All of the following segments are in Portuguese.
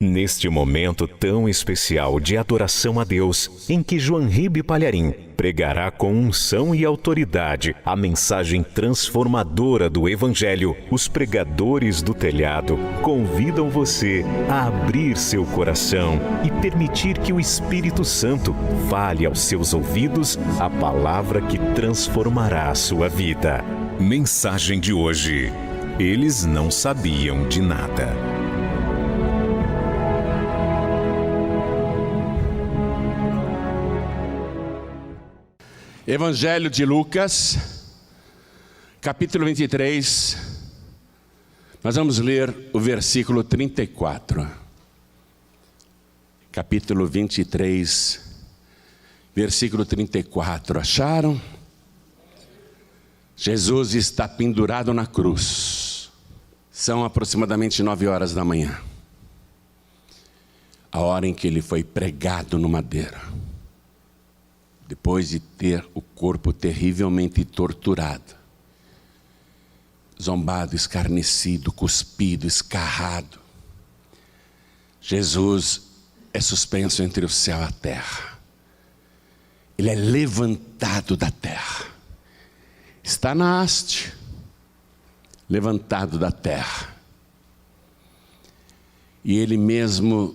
Neste momento tão especial de adoração a Deus, em que João Ribe Palharim pregará com unção e autoridade a mensagem transformadora do Evangelho, os pregadores do telhado convidam você a abrir seu coração e permitir que o Espírito Santo fale aos seus ouvidos a palavra que transformará a sua vida. Mensagem de hoje: eles não sabiam de nada. Evangelho de Lucas, capítulo 23, nós vamos ler o versículo 34. Capítulo 23, versículo 34. Acharam? Jesus está pendurado na cruz. São aproximadamente 9 horas da manhã. A hora em que ele foi pregado no madeiro. Depois de ter o corpo terrivelmente torturado, zombado, escarnecido, cuspido, escarrado, Jesus é suspenso entre o céu e a terra. Ele é levantado da terra. Está na haste, levantado da terra. E ele mesmo,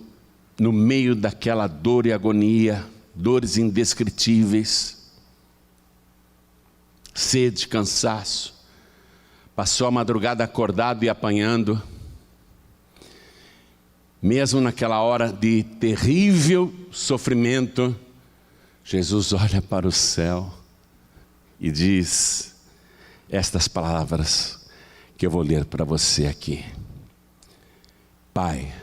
no meio daquela dor e agonia, dores indescritíveis, sede, cansaço, passou a madrugada acordado e apanhando. Mesmo naquela hora de terrível sofrimento, Jesus olha para o céu e diz estas palavras que eu vou ler para você aqui: Pai,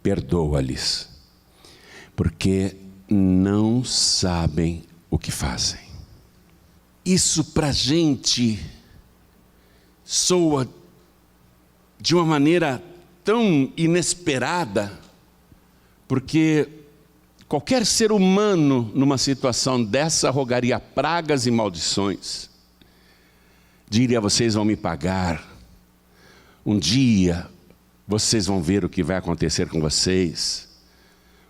perdoa-lhes, porque não sabem o que fazem. Isso para a gente soa de uma maneira tão inesperada, porque qualquer ser humano numa situação dessa rogaria pragas e maldições. Diria: vocês vão me pagar, um dia vocês vão ver o que vai acontecer com vocês.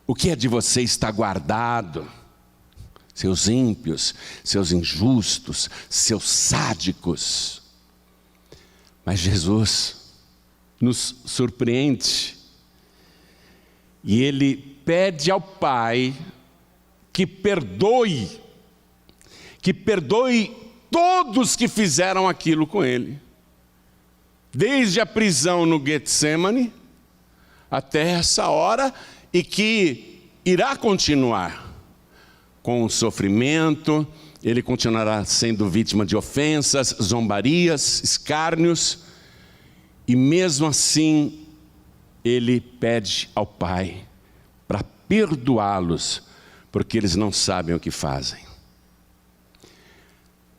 O que é de vocês está guardado. Seus ímpios, seus injustos, seus sádicos. Mas Jesus nos surpreende. E Ele pede ao Pai que perdoe todos que fizeram aquilo com Ele. Desde a prisão no Getsemane até essa hora, e que irá continuar com o sofrimento. Ele continuará sendo vítima de ofensas, zombarias, escárnios, e mesmo assim ele pede ao Pai para perdoá-los, porque eles não sabem o que fazem.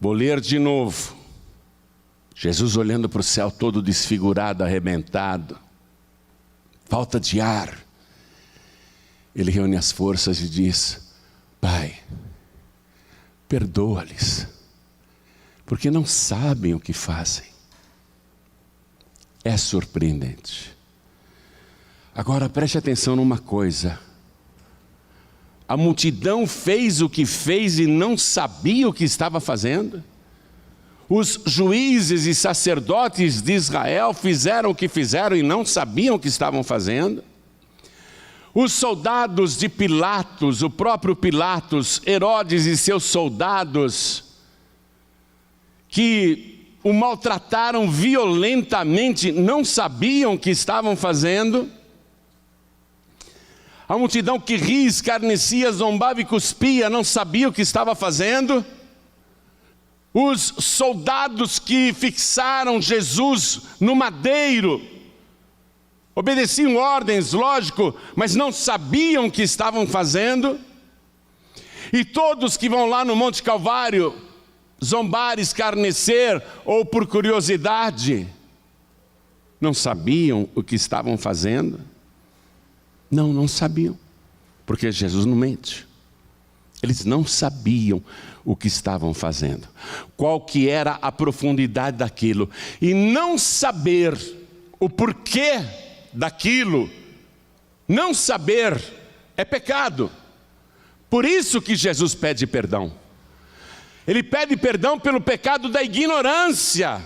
Vou ler de novo. Jesus olhando para o céu todo desfigurado, arrebentado, falta de ar. Ele reúne as forças e diz: Pai, perdoa-lhes, porque não sabem o que fazem. É surpreendente. Agora preste atenção numa coisa. A multidão fez o que fez e não sabia o que estava fazendo. Os juízes e sacerdotes de Israel fizeram o que fizeram e não sabiam o que estavam fazendo. Os soldados de Pilatos, o próprio Pilatos, Herodes e seus soldados, que o maltrataram violentamente, não sabiam o que estavam fazendo. A multidão que ria, escarnecia, zombava e cuspia, não sabia o que estava fazendo. Os soldados que fixaram Jesus no madeiro, obedeciam ordens, lógico, mas não sabiam o que estavam fazendo. E todos que vão lá no Monte Calvário zombar, escarnecer, ou por curiosidade, não sabiam o que estavam fazendo. Não sabiam, porque Jesus não mente. Eles não sabiam o que estavam fazendo, qual que era a profundidade daquilo. E não saber o porquê daquilo, não saber é pecado. Por isso que Jesus pede perdão. Ele pede perdão pelo pecado da ignorância.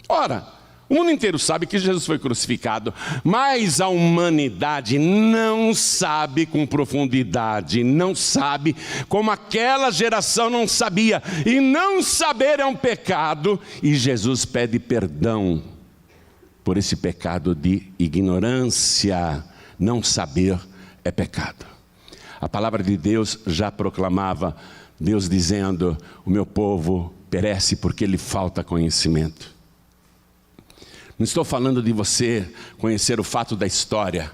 Ora, o mundo inteiro sabe que Jesus foi crucificado, mas a humanidade não sabe com profundidade, não sabe como aquela geração não sabia. E não saber é um pecado, e Jesus pede perdão por esse pecado de ignorância. Não saber é pecado. A palavra de Deus já proclamava, Deus dizendo: o meu povo perece porque lhe falta conhecimento. Não estou falando de você conhecer o fato da história.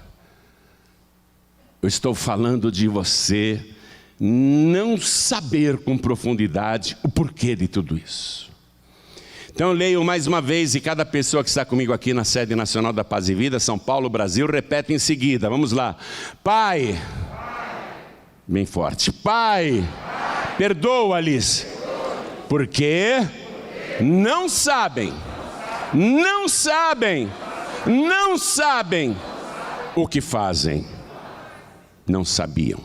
Eu estou falando de você não saber com profundidade o porquê de tudo isso. Então eu leio mais uma vez, e cada pessoa que está comigo aqui na sede nacional da Paz e Vida, São Paulo, Brasil, repete em seguida. Vamos lá. Pai, bem forte. Pai, perdoa-lhes, porque não sabem o que fazem. Não sabiam.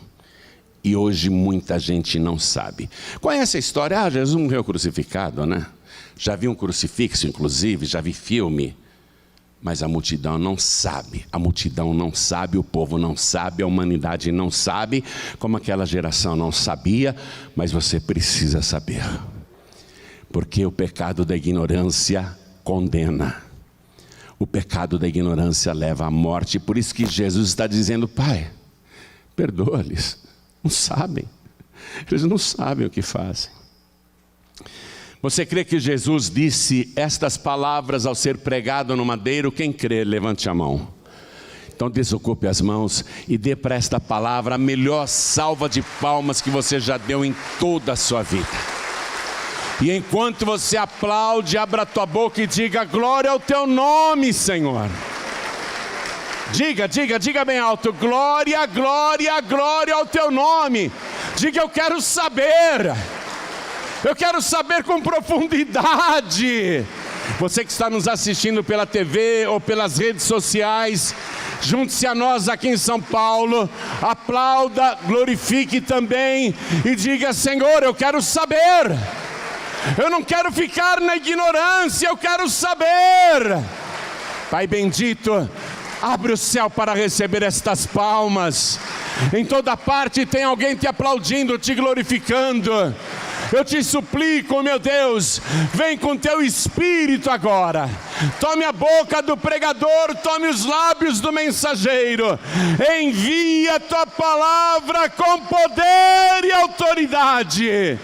E hoje muita gente não sabe. Conhece a história? Jesus morreu crucificado, né? Já vi um crucifixo, inclusive, já vi filme. Mas a multidão não sabe. A multidão não sabe, o povo não sabe, a humanidade não sabe, como aquela geração não sabia, mas você precisa saber. Porque o pecado da ignorância condena. O pecado da ignorância leva à morte. Por isso que Jesus está dizendo: Pai, perdoa-lhes. Não sabem. Eles não sabem o que fazem. Você crê que Jesus disse estas palavras ao ser pregado no madeiro? Quem crê, levante a mão. Então desocupe as mãos e dê para esta palavra a melhor salva de palmas que você já deu em toda a sua vida. E enquanto você aplaude, abra a tua boca e diga: glória ao teu nome, Senhor. Diga bem alto: glória, glória, glória ao teu nome. Diga: eu quero saber com profundidade. Você que está nos assistindo pela TV ou pelas redes sociais, junte-se a nós aqui em São Paulo, aplauda, glorifique também e diga: Senhor, eu quero saber. Eu não quero ficar na ignorância, eu quero saber. Pai bendito, abre o céu para receber estas palmas. Em toda parte tem alguém te aplaudindo, te glorificando. Eu te suplico, meu Deus, vem com teu Espírito agora. Tome a boca do pregador, tome os lábios do mensageiro. Envia a tua palavra com poder e autoridade.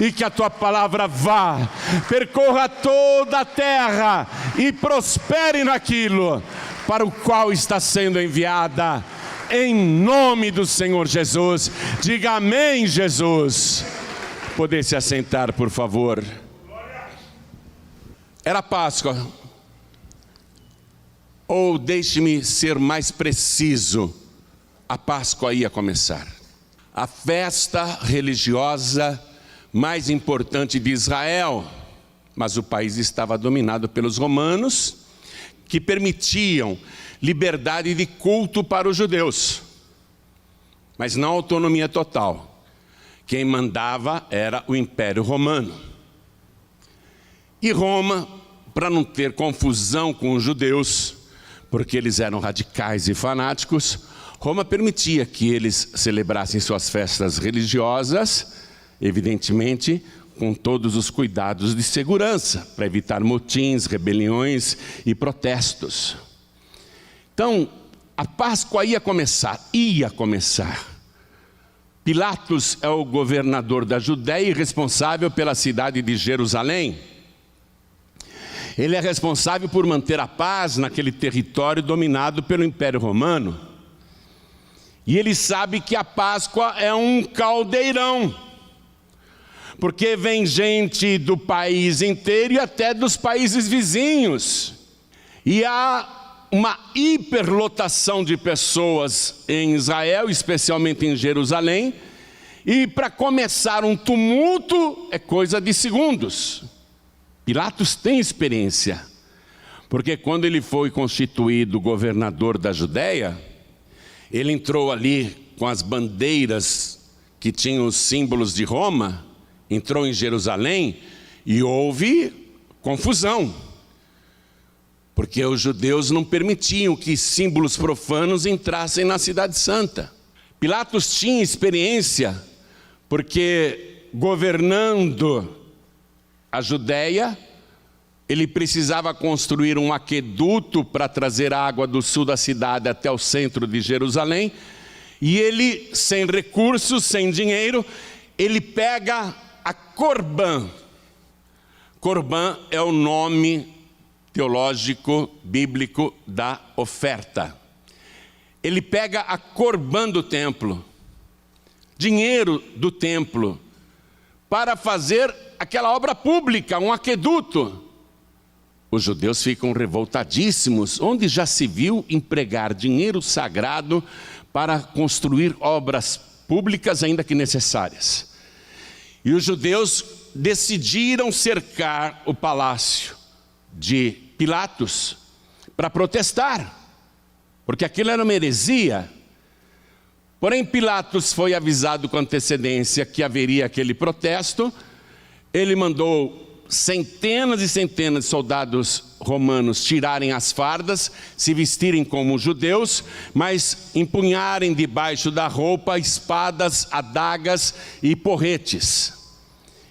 E que a tua palavra vá, percorra toda a terra e prospere naquilo para o qual está sendo enviada. Em nome do Senhor Jesus. Diga amém, Jesus. Poder se assentar, por favor. Era Páscoa. Ou deixe-me ser mais preciso, a Páscoa ia começar. A festa religiosa mais importante de Israel. Mas o país estava dominado pelos romanos, que permitiam liberdade de culto para os judeus, mas não autonomia total. Quem mandava era o Império Romano. E Roma, para não ter confusão com os judeus, porque eles eram radicais e fanáticos, Roma permitia que eles celebrassem suas festas religiosas, evidentemente com todos os cuidados de segurança, para evitar motins, rebeliões e protestos. Então, a Páscoa ia começar. Pilatos é o governador da Judéia e responsável pela cidade de Jerusalém. Ele é responsável por manter a paz naquele território dominado pelo Império Romano. E ele sabe que a Páscoa é um caldeirão, porque vem gente do país inteiro e até dos países vizinhos. E há uma hiperlotação de pessoas em Israel, especialmente em Jerusalém. E para começar um tumulto é coisa de segundos. Pilatos tem experiência, Porque quando ele foi constituído governador da Judéia, ele entrou ali com as bandeiras que tinham os símbolos de Roma, entrou em Jerusalém e houve confusão. Porque os judeus não permitiam que símbolos profanos entrassem na cidade santa. Pilatos tinha experiência, porque governando a Judéia, ele precisava construir um aqueduto para trazer água do sul da cidade até o centro de Jerusalém. E ele, sem recursos, sem dinheiro, ele pega a Corbã. Corbã é o nome teológico, bíblico da oferta. Ele pega a Corbã do templo, dinheiro do templo, para fazer aquela obra pública, um aqueduto. Os judeus ficam revoltadíssimos, onde já se viu empregar dinheiro sagrado para construir obras públicas, ainda que necessárias. E os judeus decidiram cercar o palácio de Pilatos para protestar, porque aquilo era uma heresia. Porém, Pilatos foi avisado com antecedência que haveria aquele protesto. Ele mandou centenas e centenas de soldados romanos tirarem as fardas, se vestirem como judeus, mas empunharem debaixo da roupa espadas, adagas e porretes,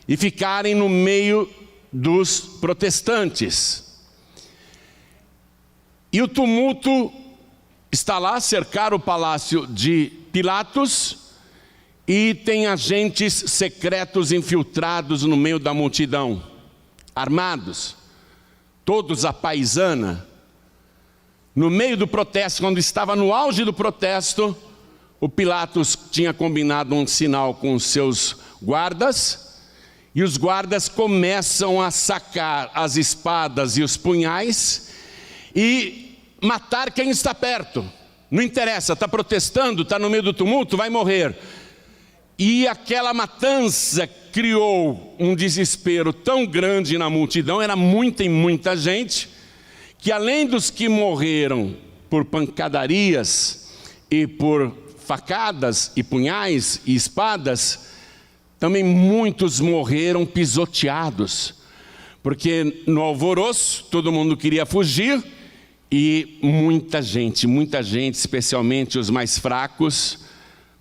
e ficarem no meio dos protestantes. E o tumulto está lá, cercar o palácio de Pilatos, e tem agentes secretos infiltrados no meio da multidão, armados, todos à paisana. No meio do protesto, quando estava no auge do protesto, o Pilatos tinha combinado um sinal com os seus guardas, e os guardas começam a sacar as espadas e os punhais e matar quem está perto. Não interessa, está protestando, está no meio do tumulto, vai morrer. E aquela matança criou um desespero tão grande na multidão, era muita e muita gente, que além dos que morreram por pancadarias e por facadas e punhais e espadas, também muitos morreram pisoteados, porque no alvoroço todo mundo queria fugir, e muita gente, especialmente os mais fracos,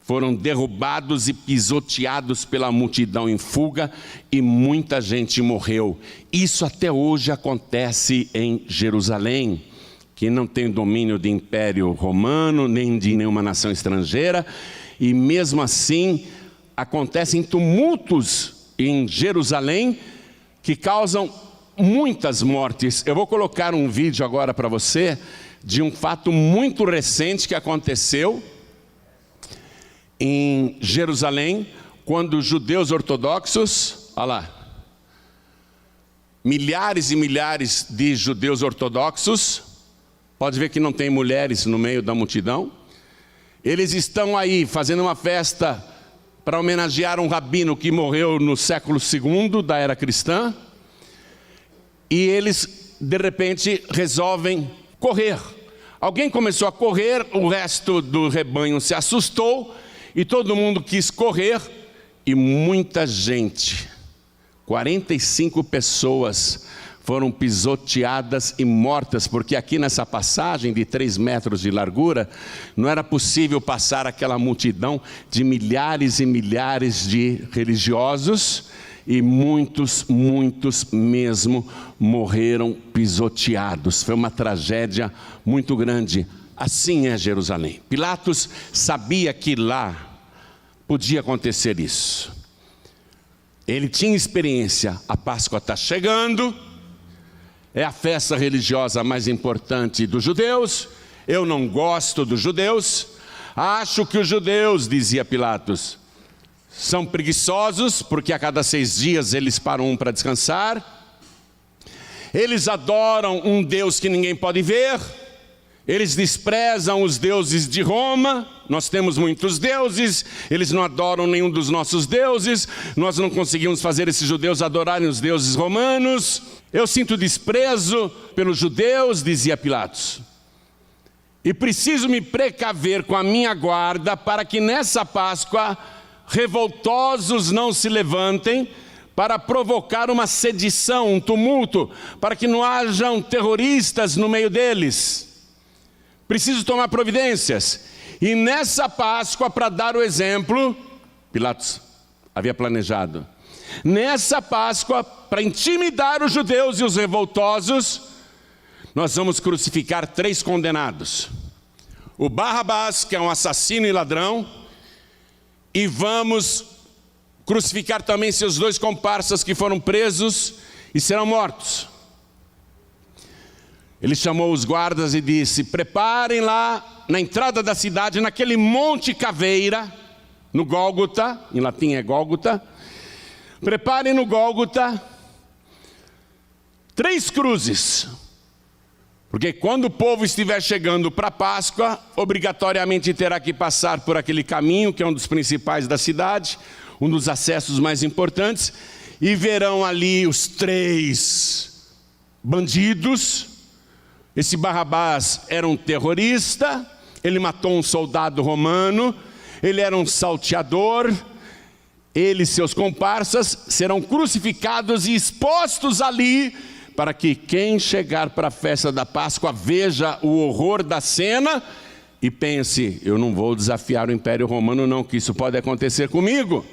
foram derrubados e pisoteados pela multidão em fuga, e muita gente morreu. Isso até hoje acontece em Jerusalém, que não tem domínio de Império Romano, nem de nenhuma nação estrangeira, e mesmo assim acontecem tumultos em Jerusalém que causam muitas mortes. Eu vou colocar um vídeo agora para você de um fato muito recente que aconteceu em Jerusalém, quando os judeus ortodoxos, olha lá, milhares e milhares de judeus ortodoxos, pode ver que não tem mulheres no meio da multidão, eles estão aí fazendo uma festa para homenagear um rabino que morreu no século II da era cristã, e eles de repente resolvem correr. Alguém começou a correr, o resto do rebanho se assustou, e todo mundo quis correr, e muita gente, 45 pessoas foram pisoteadas e mortas, porque aqui nessa passagem de 3 metros de largura, não era possível passar aquela multidão de milhares e milhares de religiosos, e muitos mesmo morreram pisoteados. Foi uma tragédia muito grande. Assim é Jerusalém. Pilatos sabia que lá podia acontecer isso. Ele tinha experiência. A Páscoa está chegando, é a festa religiosa mais importante dos judeus. Eu não gosto dos judeus. Acho que os judeus, dizia Pilatos, são preguiçosos, porque a cada 6 dias eles param para descansar. Eles adoram um Deus que ninguém pode ver. Eles desprezam os deuses de Roma. Nós temos muitos deuses, eles não adoram nenhum dos nossos deuses. Nós não conseguimos fazer esses judeus adorarem os deuses romanos. Eu sinto desprezo pelos judeus, dizia Pilatos, e preciso me precaver com a minha guarda para que nessa Páscoa revoltosos não se levantem para provocar uma sedição, um tumulto, para que não hajam terroristas no meio deles. Preciso tomar providências. E nessa Páscoa, para dar o exemplo, Pilatos havia planejado, nessa Páscoa, para intimidar os judeus e os revoltosos, nós vamos crucificar 3 condenados. O Barrabás, que é um assassino e ladrão, e vamos crucificar também seus 2 comparsas que foram presos e serão mortos. Ele chamou os guardas e disse: preparem lá na entrada da cidade, naquele monte caveira, no Gólgota, em latim é Gólgota, preparem no Gólgota 3 cruzes, porque quando o povo estiver chegando para a Páscoa, obrigatoriamente terá que passar por aquele caminho, que é um dos principais da cidade, um dos acessos mais importantes, e verão ali os 3 bandidos. Esse Barrabás era um terrorista, ele matou um soldado romano, ele era um salteador. Ele e seus comparsas serão crucificados e expostos ali, para que quem chegar para a festa da Páscoa veja o horror da cena e pense: eu não vou desafiar o Império Romano não, que isso pode acontecer comigo.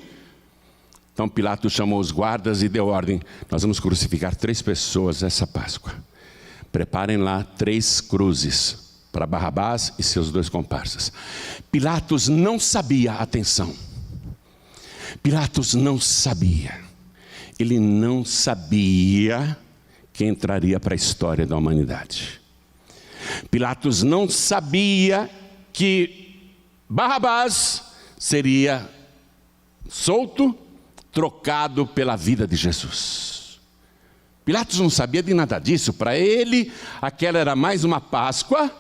Então Pilatos chamou os guardas e deu ordem: nós vamos crucificar 3 pessoas essa Páscoa. Preparem lá 3 cruzes para Barrabás e seus 2 comparsas. Pilatos não sabia, atenção, Pilatos não sabia, ele não sabia que entraria para a história da humanidade. Pilatos não sabia que Barrabás seria solto, trocado pela vida de Jesus. Pilatos não sabia de nada disso. Para ele, aquela era mais uma Páscoa,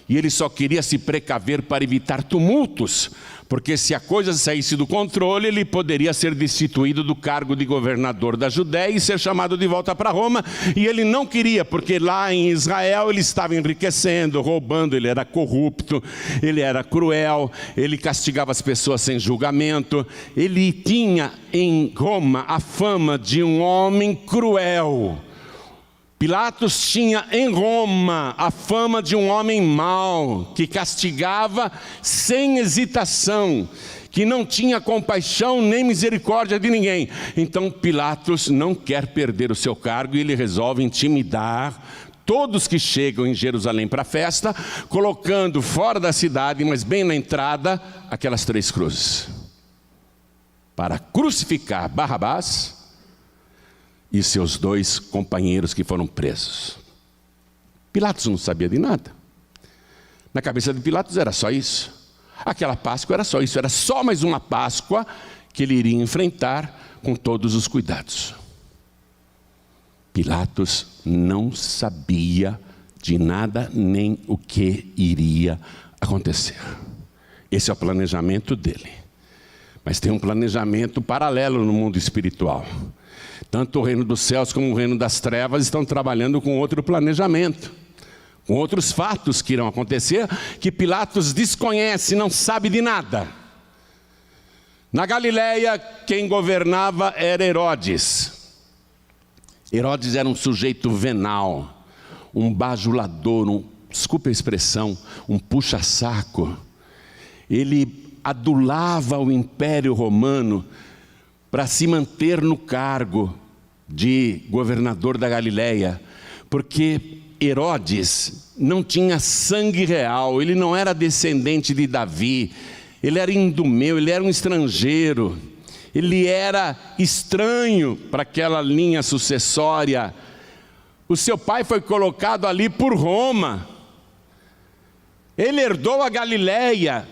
e ele só queria se precaver para evitar tumultos, porque se a coisa saísse do controle, ele poderia ser destituído do cargo de governador da Judéia e ser chamado de volta para Roma, e ele não queria, porque lá em Israel ele estava enriquecendo, roubando, ele era corrupto, ele era cruel, ele castigava as pessoas sem julgamento, ele tinha em Roma a fama de um homem cruel. Pilatos tinha em Roma a fama de um homem mau, que castigava sem hesitação, que não tinha compaixão nem misericórdia de ninguém. Então Pilatos não quer perder o seu cargo e ele resolve intimidar todos que chegam em Jerusalém para a festa, colocando fora da cidade, mas bem na entrada, aquelas 3 cruzes, para crucificar Barrabás e seus 2 companheiros que foram presos. Pilatos não sabia de nada. Na cabeça de Pilatos era só isso. Aquela Páscoa era só isso, era só mais uma Páscoa que ele iria enfrentar com todos os cuidados. Pilatos não sabia de nada nem o que iria acontecer. Esse é o planejamento dele. Mas tem um planejamento paralelo no mundo espiritual. Tanto o reino dos céus como o reino das trevas estão trabalhando com outro planejamento, com outros fatos que irão acontecer, que Pilatos desconhece, não sabe de nada. Na Galileia, quem governava era Herodes. Herodes era um sujeito venal, um bajulador, desculpe a expressão, um puxa-saco. Ele adulava o Império Romano para se manter no cargo de governador da Galileia, porque Herodes não tinha sangue real, ele não era descendente de Davi, ele era indumeu, ele era um estrangeiro, ele era estranho para aquela linha sucessória. O seu pai foi colocado ali por Roma, ele herdou a Galileia,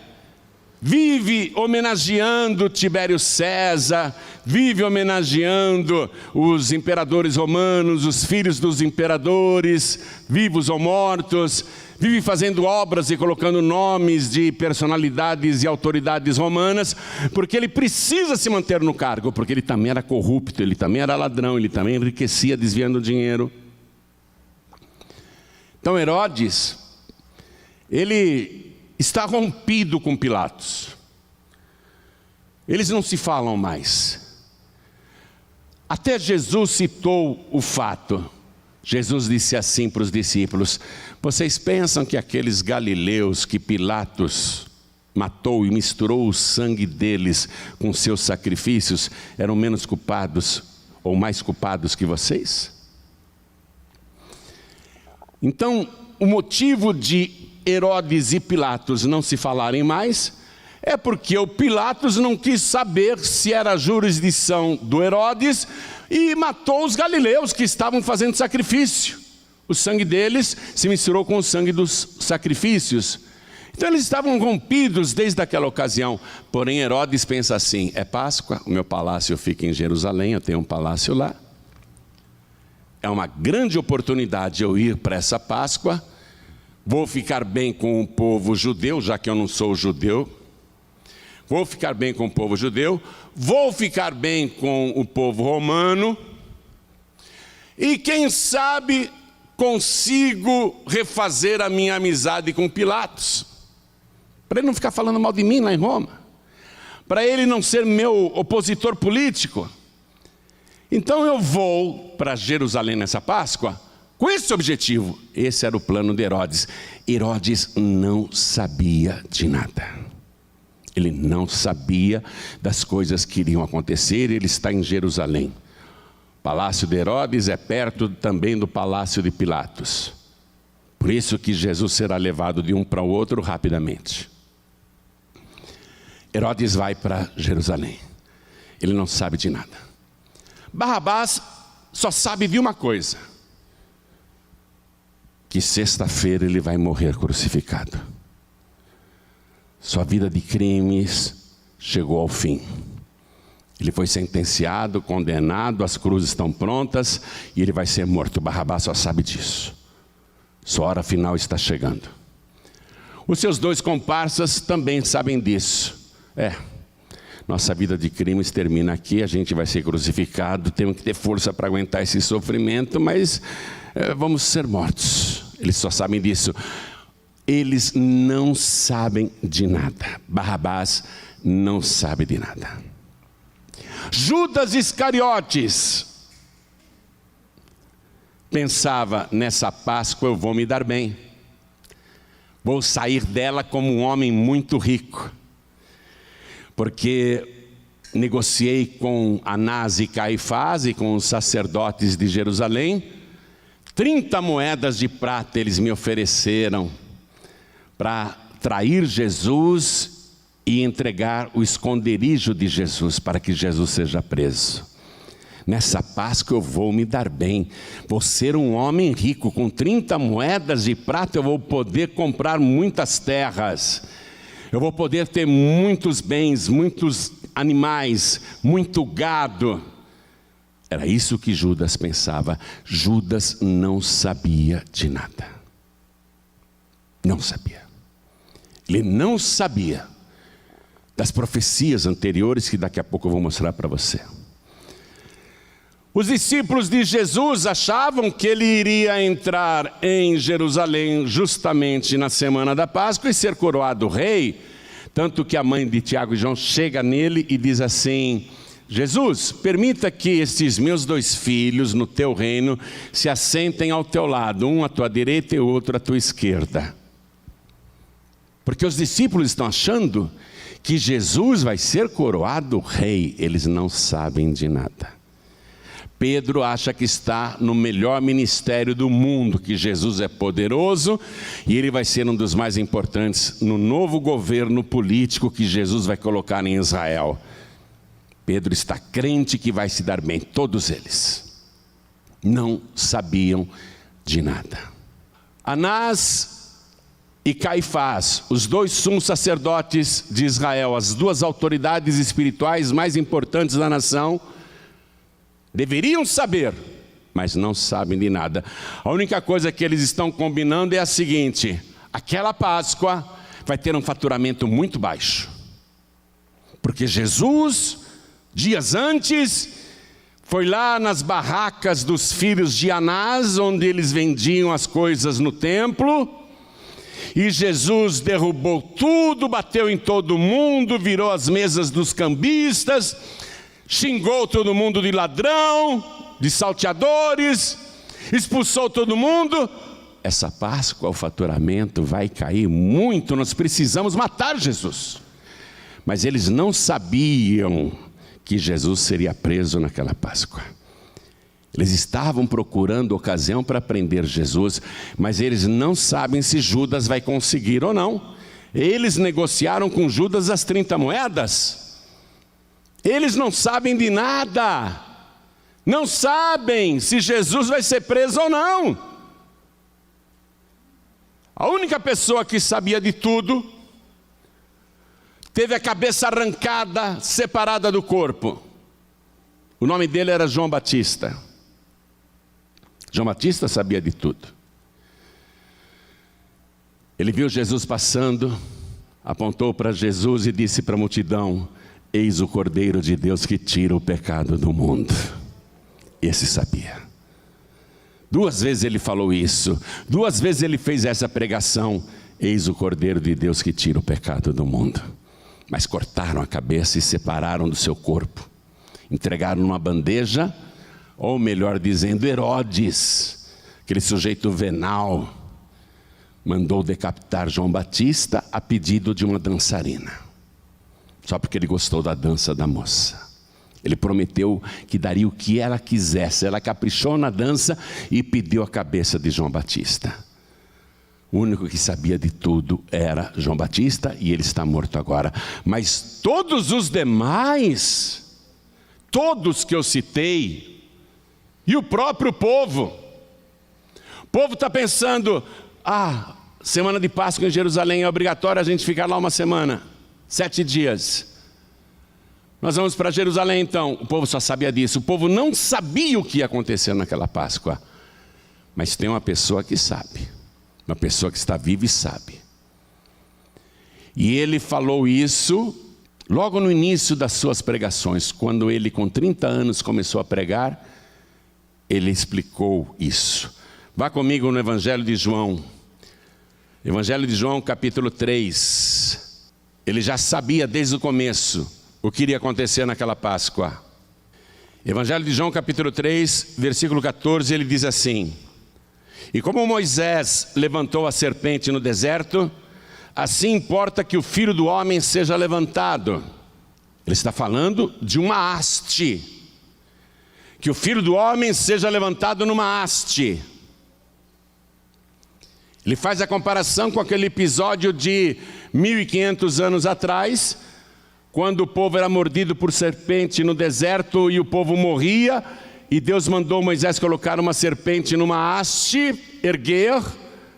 vive homenageando Tibério César, vive homenageando os imperadores romanos, os filhos dos imperadores, vivos ou mortos, vive fazendo obras e colocando nomes de personalidades e autoridades romanas, porque ele precisa se manter no cargo, porque ele também era corrupto, ele também era ladrão, ele também enriquecia desviando dinheiro. Então Herodes, ele está rompido com Pilatos. Eles não se falam mais. Até Jesus citou o fato. Jesus disse assim para os discípulos: vocês pensam que aqueles galileus que Pilatos matou e misturou o sangue deles com seus sacrifícios eram menos culpados ou mais culpados que vocês? Então, o motivo de Herodes e Pilatos não se falarem mais é porque o Pilatos não quis saber se era a jurisdição do Herodes e matou os galileus que estavam fazendo sacrifício. O sangue deles se misturou com o sangue dos sacrifícios. Então eles estavam rompidos desde aquela ocasião. Porém Herodes pensa assim: é Páscoa, o meu palácio fica em Jerusalém, eu tenho um palácio lá. É uma grande oportunidade eu ir para essa Páscoa. Vou ficar bem com o povo judeu, já que eu não sou judeu. Vou ficar bem com o povo judeu, vou ficar bem com o povo romano, e quem sabe consigo refazer a minha amizade com Pilatos, para ele não ficar falando mal de mim lá em Roma, para ele não ser meu opositor político. Então eu vou para Jerusalém nessa Páscoa com esse objetivo. Esse era o plano de Herodes. Herodes não sabia de nada. Ele não sabia das coisas que iriam acontecer. Ele está em Jerusalém. O palácio de Herodes é perto também do palácio de Pilatos. Por isso que Jesus será levado de um para o outro rapidamente. Herodes vai para Jerusalém. Ele não sabe de nada. Barrabás só sabe de uma coisa: que sexta-feira ele vai morrer crucificado. Sua vida de crimes chegou ao fim. Ele foi sentenciado, condenado, as cruzes estão prontas e ele vai ser morto. Barrabás só sabe disso. Sua hora final está chegando. Os seus dois comparsas também sabem disso. Nossa vida de crimes termina aqui, a gente vai ser crucificado, temos que ter força para aguentar esse sofrimento, mas vamos ser mortos. Eles só sabem disso. Eles não sabem de nada. Barrabás não sabe de nada. Judas Iscariotes pensava: nessa Páscoa eu vou me dar bem. Vou sair dela como um homem muito rico. Porque negociei com Anás e Caifás e com os sacerdotes de Jerusalém. 30 moedas de prata eles me ofereceram para trair Jesus e entregar o esconderijo de Jesus para que Jesus seja preso. Nessa Páscoa eu vou me dar bem, vou ser um homem rico, com 30 moedas de prata eu vou poder comprar muitas terras, eu vou poder ter muitos bens, muitos animais, muito gado. Era isso que Judas pensava. Judas não sabia de nada. Não sabia. Ele não sabia das profecias anteriores que daqui a pouco eu vou mostrar para você. Os discípulos de Jesus achavam que ele iria entrar em Jerusalém justamente na semana da Páscoa e ser coroado rei. Tanto que a mãe de Tiago e João chega nele e diz assim: Jesus, permita que estes meus 2 filhos no teu reino se assentem ao teu lado, um à tua direita e o outro à tua esquerda. Porque os discípulos estão achando que Jesus vai ser coroado rei. Eles não sabem de nada. Pedro acha que está no melhor ministério do mundo, que Jesus é poderoso e ele vai ser um dos mais importantes no novo governo político que Jesus vai colocar em Israel. Pedro está crente que vai se dar bem. Todos eles não sabiam de nada. Anás e Caifás, os 2 sumos sacerdotes de Israel, as 2 autoridades espirituais mais importantes da nação, deveriam saber mas não sabem de nada. A única coisa que eles estão combinando é a seguinte: aquela Páscoa vai ter um faturamento muito baixo, porque Jesus, dias antes, foi lá nas barracas dos filhos de Anás, onde eles vendiam as coisas no templo, e Jesus derrubou tudo, bateu em todo mundo, virou as mesas dos cambistas, xingou todo mundo de ladrão, de salteadores, expulsou todo mundo. Essa Páscoa o faturamento vai cair muito, nós precisamos matar Jesus. Mas eles não sabiam que Jesus seria preso naquela Páscoa. Eles estavam procurando ocasião para prender Jesus, mas eles não sabem se Judas vai conseguir ou não. Eles negociaram com Judas as 30 moedas. Eles não sabem de nada. Não sabem se Jesus vai ser preso ou não. A única pessoa que sabia de tudo teve a cabeça arrancada, separada do corpo. O nome dele era João Batista. João Batista sabia de tudo. Ele viu Jesus passando, apontou para Jesus e disse para a multidão: eis o Cordeiro de Deus que tira o pecado do mundo. Esse sabia. 2 vezes ele falou isso, 2 vezes ele fez essa pregação: eis o Cordeiro de Deus que tira o pecado do mundo. Mas cortaram a cabeça e separaram do seu corpo, entregaram numa bandeja, ou melhor dizendo, Herodes, aquele sujeito venal, mandou decapitar João Batista a pedido de uma dançarina, só porque ele gostou da dança da moça. Ele prometeu que daria o que ela quisesse. Ela caprichou na dança e pediu a cabeça de João Batista. O único que sabia de tudo era João Batista, e ele está morto agora. Mas todos os demais, todos que eu citei, e o próprio povo, o povo está pensando: semana de Páscoa em Jerusalém, é obrigatório a gente ficar lá uma semana, 7 dias. Nós vamos para Jerusalém então. O povo só sabia disso. O povo não sabia o que ia acontecer naquela Páscoa. Mas tem uma pessoa que sabe. Uma pessoa que está viva e sabe. E ele falou isso logo no início das suas pregações. Quando ele, com 30 anos, começou a pregar, ele explicou isso. Vá comigo no Evangelho de João. Evangelho de João, capítulo 3. Ele já sabia desde o começo o que iria acontecer naquela Páscoa. Evangelho de João, capítulo 3, versículo 14, ele diz assim: e como Moisés levantou a serpente no deserto, assim importa que o Filho do Homem seja levantado. Ele está falando de uma haste. Que o Filho do Homem seja levantado numa haste. Ele faz a comparação com aquele episódio de 1500 anos atrás, quando o povo era mordido por serpente no deserto e o povo morria, e Deus mandou Moisés colocar uma serpente numa haste, erguer,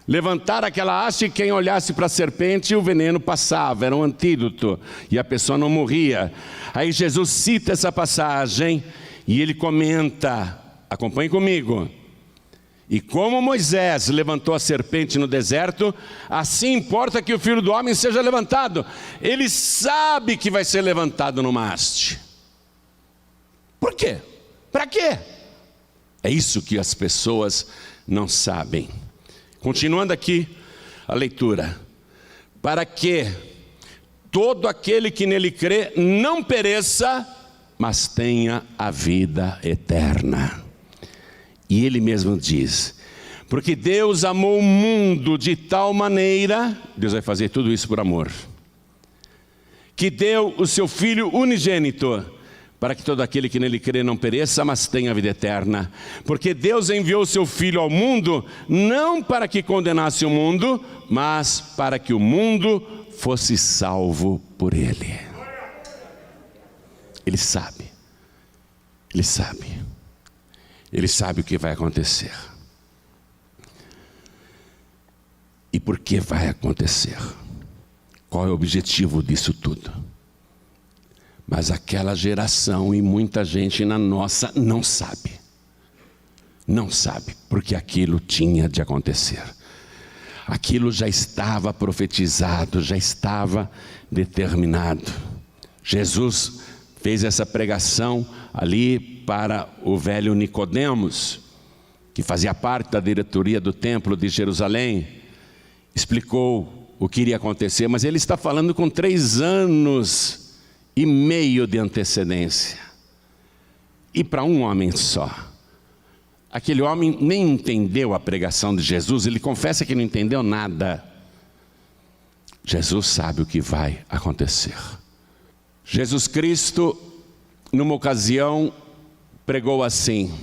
levantar aquela haste, e quem olhasse para a serpente, o veneno passava, era um antídoto, e a pessoa não morria. Aí Jesus cita essa passagem, e ele comenta, acompanhe comigo: e como Moisés levantou a serpente no deserto, assim importa que o Filho do Homem seja levantado. Ele sabe que vai ser levantado numa haste. Por quê? Para quê? É isso que as pessoas não sabem. Continuando aqui a leitura: para que todo aquele que nele crê não pereça, mas tenha a vida eterna. E ele mesmo diz: porque Deus amou o mundo de tal maneira, Deus vai fazer tudo isso por amor, que deu o seu Filho unigênito, para que todo aquele que nele crê não pereça, mas tenha a vida eterna. Porque Deus enviou o seu Filho ao mundo, não para que condenasse o mundo, mas para que o mundo fosse salvo por ele. Ele sabe. Ele sabe. Ele sabe o que vai acontecer. E por que vai acontecer? Qual é o objetivo disso tudo? Mas aquela geração e muita gente na nossa não sabe. Não sabe, porque aquilo tinha de acontecer. Aquilo já estava profetizado, já estava determinado. Jesus fez essa pregação ali para o velho Nicodemos, que fazia parte da diretoria do templo de Jerusalém. Explicou o que iria acontecer, mas ele está falando com 3 anos e meio de antecedência. E para um homem só. Aquele homem nem entendeu a pregação de Jesus, ele confessa que não entendeu nada. Jesus sabe o que vai acontecer. Jesus Cristo, numa ocasião, pregou assim,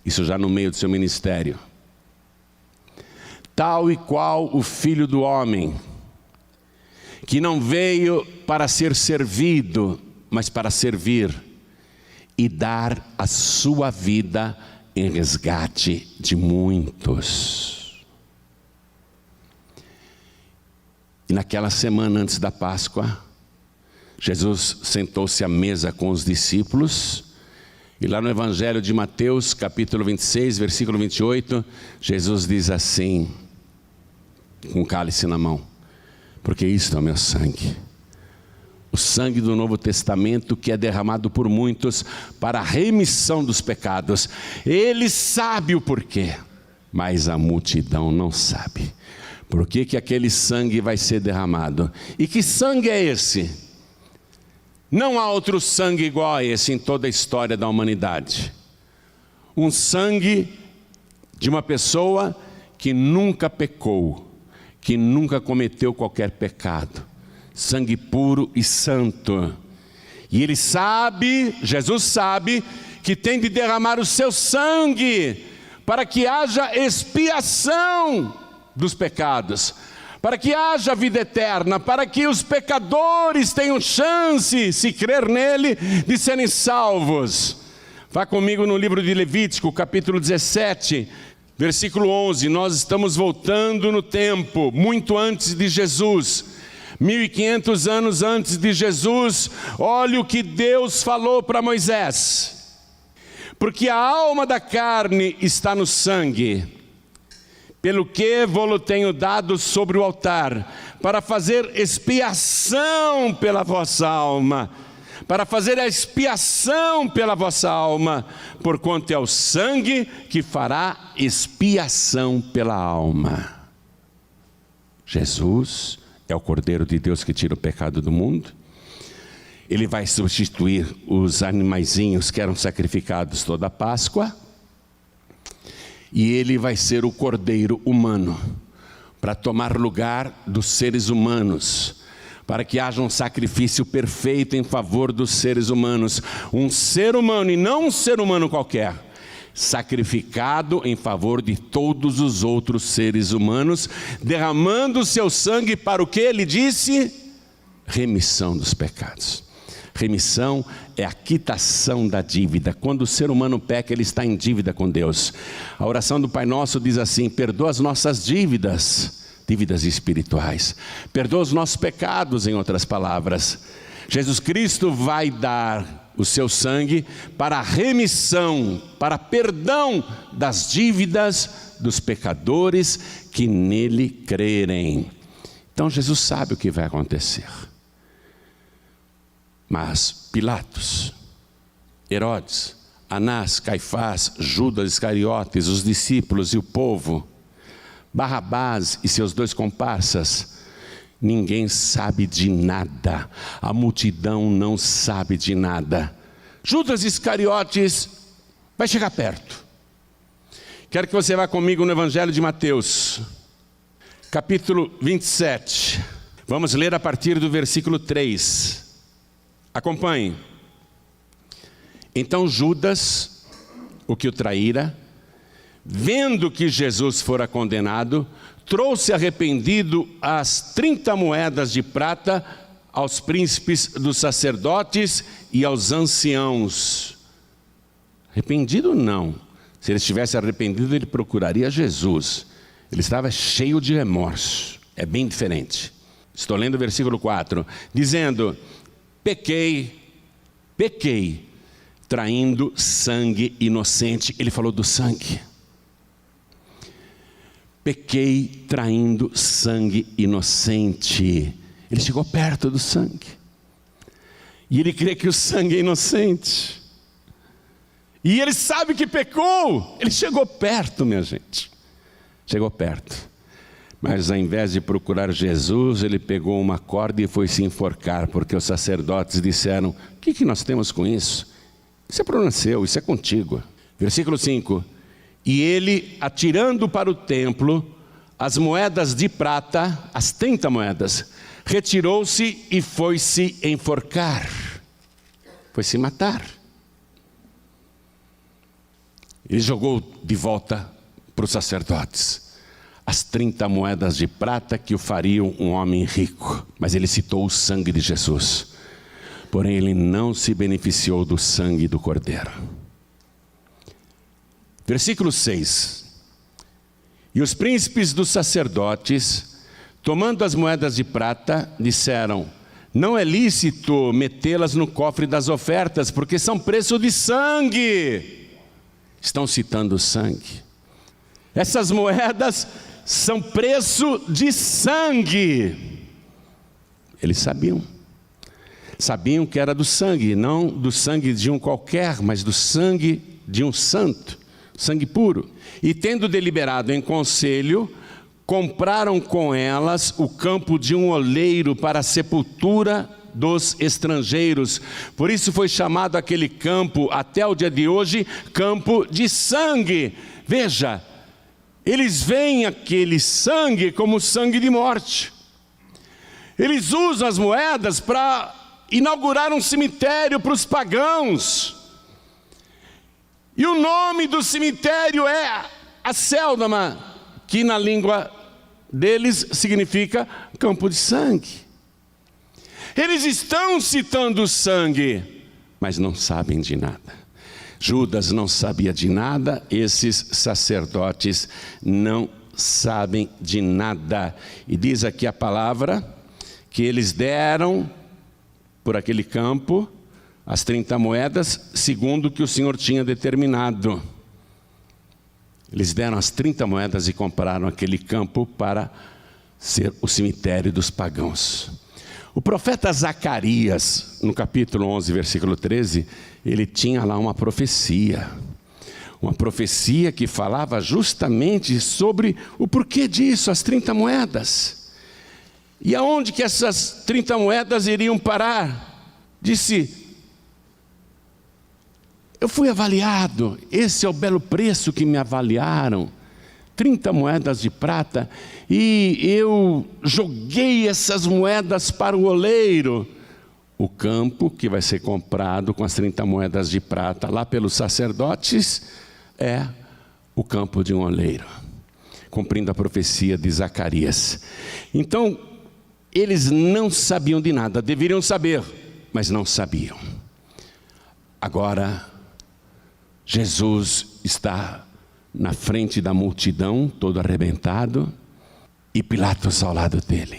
isso já no meio do seu ministério: tal e qual o Filho do Homem, que não veio para ser servido, mas para servir e dar a sua vida em resgate de muitos. E naquela semana antes da Páscoa, Jesus sentou-se à mesa com os discípulos, e lá no Evangelho de Mateus, capítulo 26, versículo 28, Jesus diz assim, com o cálice na mão: porque isto é o meu sangue, o sangue do Novo Testamento, que é derramado por muitos para a remissão dos pecados. Ele sabe o porquê, mas a multidão não sabe. Por que aquele sangue vai ser derramado? E que sangue é esse? Não há outro sangue igual a esse em toda a história da humanidade. Um sangue de uma pessoa que nunca pecou, que nunca cometeu qualquer pecado. Sangue puro e santo. E ele sabe, Jesus sabe, que tem de derramar o seu sangue para que haja expiação dos pecados, para que haja vida eterna, para que os pecadores tenham chance, se crer nele, de serem salvos. Vá comigo no livro de Levítico, capítulo 17, versículo 11. Nós estamos voltando no tempo, muito antes de Jesus. 1500 anos antes de Jesus, olha o que Deus falou para Moisés: porque a alma da carne está no sangue, pelo que vou-lo tenho dado sobre o altar, para fazer expiação pela vossa alma, para fazer a expiação pela vossa alma, porquanto é o sangue que fará expiação pela alma. Jesus é o Cordeiro de Deus que tira o pecado do mundo. Ele vai substituir os animaizinhos que eram sacrificados toda a Páscoa. E ele vai ser o Cordeiro humano, para tomar lugar dos seres humanos, para que haja um sacrifício perfeito em favor dos seres humanos. Um ser humano, e não um ser humano qualquer, sacrificado em favor de todos os outros seres humanos, derramando o seu sangue para o que ele disse? Remissão dos pecados. Remissão é a quitação da dívida. Quando o ser humano peca, ele está em dívida com Deus. A oração do Pai Nosso diz assim: perdoa as nossas dívidas, dívidas espirituais. Perdoa os nossos pecados, em outras palavras. Jesus Cristo vai dar o seu sangue para a remissão, para perdão das dívidas dos pecadores que nele crerem. Então Jesus sabe o que vai acontecer. Mas Pilatos, Herodes, Anás, Caifás, Judas Iscariotes, os discípulos e o povo, Barrabás e seus 2 comparsas, ninguém sabe de nada. A multidão não sabe de nada. Judas Iscariotes vai chegar perto. Quero que você vá comigo no Evangelho de Mateus, capítulo 27. Vamos ler a partir do versículo 3. Acompanhe. Então Judas, o que o traíra, vendo que Jesus fora condenado, trouxe arrependido as 30 moedas de prata aos príncipes dos sacerdotes e aos anciãos. Arrependido não. Se ele estivesse arrependido, ele procuraria Jesus. Ele estava cheio de remorso. É bem diferente. Estou lendo o versículo 4, dizendo: pequei, traindo sangue inocente. Ele falou do sangue. Pequei traindo sangue inocente. Ele chegou perto do sangue. E ele crê que o sangue é inocente. E ele sabe que pecou. Ele chegou perto, minha gente. Chegou perto. Mas ao invés de procurar Jesus, ele pegou uma corda e foi se enforcar, porque os sacerdotes disseram: o que nós temos com isso? Isso é problema seu, isso é contigo. Versículo 5. E ele, atirando para o templo as moedas de prata, as 30 moedas, retirou-se e foi se enforcar. Foi se matar. Ele jogou de volta para os sacerdotes as 30 moedas de prata que o fariam um homem rico. Mas ele citou o sangue de Jesus. Porém, ele não se beneficiou do sangue do Cordeiro. Versículo 6. E os príncipes dos sacerdotes, tomando as moedas de prata, disseram: não é lícito metê-las no cofre das ofertas, porque são preço de sangue. Estão citando o sangue. Essas moedas são preço de sangue. Eles sabiam. Sabiam que era do sangue, não do sangue de um qualquer, mas do sangue de um santo, sangue puro. E tendo deliberado em conselho, compraram com elas o campo de um oleiro para a sepultura dos estrangeiros. Por isso foi chamado aquele campo, até o dia de hoje, campo de sangue. Veja, eles veem aquele sangue como sangue de morte. Eles usam as moedas para inaugurar um cemitério para os pagãos. E o nome do cemitério é Acéldama, que na língua deles significa campo de sangue. Eles estão citando o sangue, mas não sabem de nada. Judas não sabia de nada, esses sacerdotes não sabem de nada. E diz aqui a palavra que eles deram por aquele campo as 30 moedas, segundo o que o Senhor tinha determinado. Eles deram as 30 moedas e compraram aquele campo para ser o cemitério dos pagãos. O profeta Zacarias, no capítulo 11, versículo 13, ele tinha lá uma profecia que falava justamente sobre o porquê disso, as 30 moedas. E aonde que essas 30 moedas iriam parar? Disse: eu fui avaliado, esse é o belo preço que me avaliaram, 30 moedas de prata, e eu joguei essas moedas para o oleiro. O campo que vai ser comprado com as 30 moedas de prata lá pelos sacerdotes é o campo de um oleiro, cumprindo a profecia de Zacarias. Então, eles não sabiam de nada, deveriam saber, mas não sabiam. Agora, Jesus está na frente da multidão, todo arrebentado, e Pilatos ao lado dele.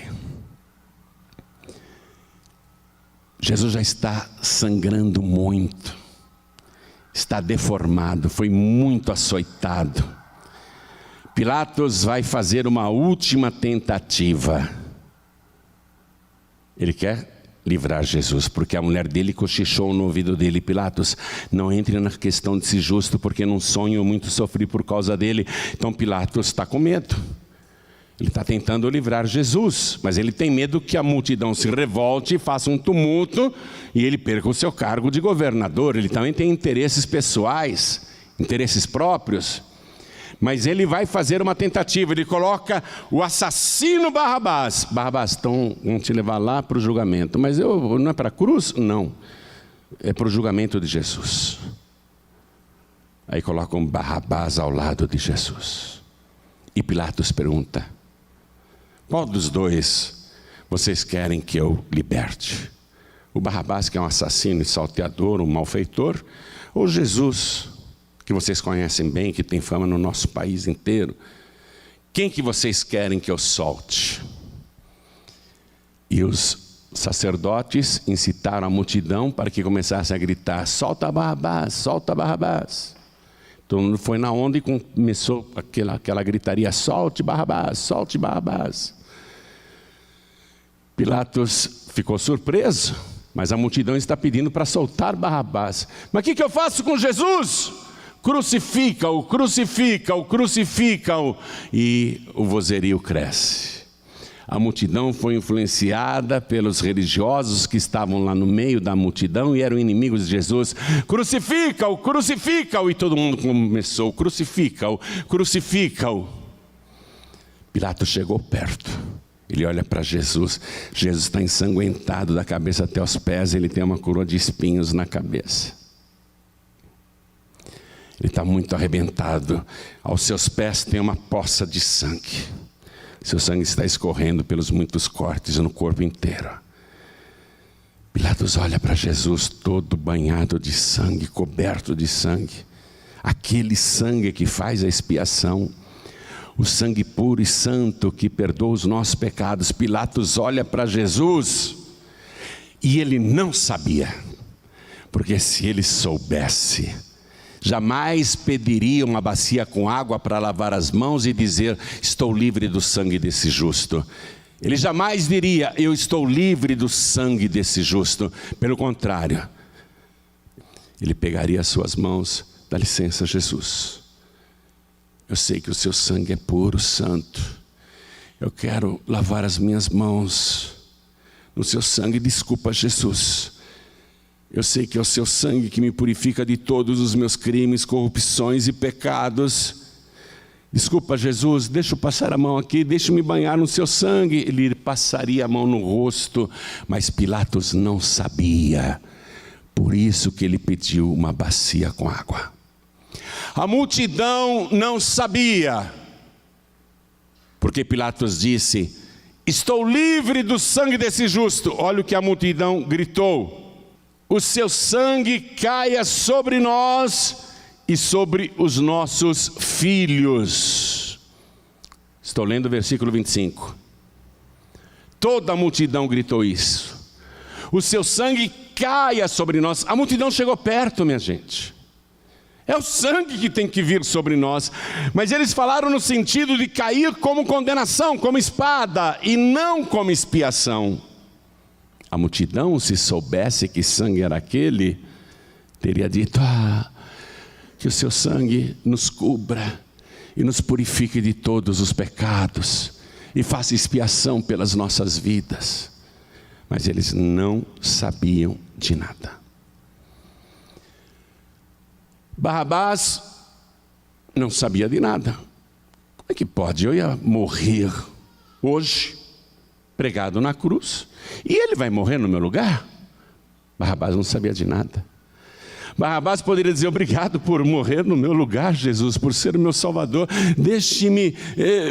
Jesus já está sangrando muito, está deformado, foi muito açoitado. Pilatos vai fazer uma última tentativa. Ele quer livrar Jesus, porque a mulher dele cochichou no ouvido dele: Pilatos, não entre na questão de ser justo, porque num sonho eu muito sofri por causa dele. Então Pilatos está com medo. Ele está tentando livrar Jesus, mas ele tem medo que a multidão se revolte, faça um tumulto e ele perca o seu cargo de governador. Ele também tem interesses pessoais, interesses próprios. Mas ele vai fazer uma tentativa, ele coloca o assassino Barrabás. Barrabás, então vamos te levar lá para o julgamento. Mas não é para a cruz? Não, é para o julgamento de Jesus. Aí colocam Barrabás ao lado de Jesus. E Pilatos pergunta: qual dos dois vocês querem que eu liberte? O Barrabás, que é um assassino e salteador, um malfeitor, ou Jesus, que vocês conhecem bem, que tem fama no nosso país inteiro? Quem que vocês querem que eu solte? E os sacerdotes incitaram a multidão para que começasse a gritar: solta Barrabás, solta Barrabás. Todo mundo foi na onda e começou aquela gritaria: solte Barrabás, solte Barrabás. Pilatos ficou surpreso, mas a multidão está pedindo para soltar Barrabás. Mas o que eu faço com Jesus? Crucifica-o, crucifica-o, crucifica-o. E o vozerio cresce. A multidão foi influenciada pelos religiosos que estavam lá no meio da multidão e eram inimigos de Jesus. Crucifica-o, crucifica-o. E todo mundo começou: crucifica-o, crucifica-o. Pilatos chegou perto. Ele olha para Jesus. Jesus está ensanguentado da cabeça até os pés. Ele tem uma coroa de espinhos na cabeça. Ele está muito arrebentado. Aos seus pés tem uma poça de sangue. Seu sangue está escorrendo pelos muitos cortes no corpo inteiro. Pilatos olha para Jesus todo banhado de sangue, coberto de sangue. Aquele sangue que faz a expiação. O sangue puro e santo que perdoa os nossos pecados. Pilatos olha para Jesus e ele não sabia. Porque se ele soubesse, jamais pediria uma bacia com água para lavar as mãos e dizer: estou livre do sangue desse justo. Ele jamais diria: eu estou livre do sangue desse justo. Pelo contrário, ele pegaria as suas mãos: dá licença, Jesus, eu sei que o seu sangue é puro, santo. Eu quero lavar as minhas mãos no seu sangue. Desculpa, Jesus. Eu sei que é o seu sangue que me purifica de todos os meus crimes, corrupções e pecados. Desculpa, Jesus, deixa eu passar a mão aqui, deixa eu me banhar no seu sangue. Ele passaria a mão no rosto, mas Pilatos não sabia. Por isso que ele pediu uma bacia com água. A multidão não sabia. Porque Pilatos disse: estou livre do sangue desse justo. Olha o que a multidão gritou: o seu sangue caia sobre nós e sobre os nossos filhos. Estou lendo o versículo 25. Toda a multidão gritou isso. O seu sangue caia sobre nós. A multidão chegou perto, minha gente. É o sangue que tem que vir sobre nós. Mas eles falaram no sentido de cair como condenação, como espada, e não como expiação. A multidão, se soubesse que sangue era aquele, teria dito: que o seu sangue nos cubra e nos purifique de todos os pecados e faça expiação pelas nossas vidas. Mas eles não sabiam de nada. Barrabás não sabia de nada. Como é que pode? Eu ia morrer hoje, pregado na cruz, e ele vai morrer no meu lugar? Barrabás não sabia de nada. Barrabás poderia dizer: obrigado por morrer no meu lugar, Jesus, por ser o meu Salvador. Deixe-me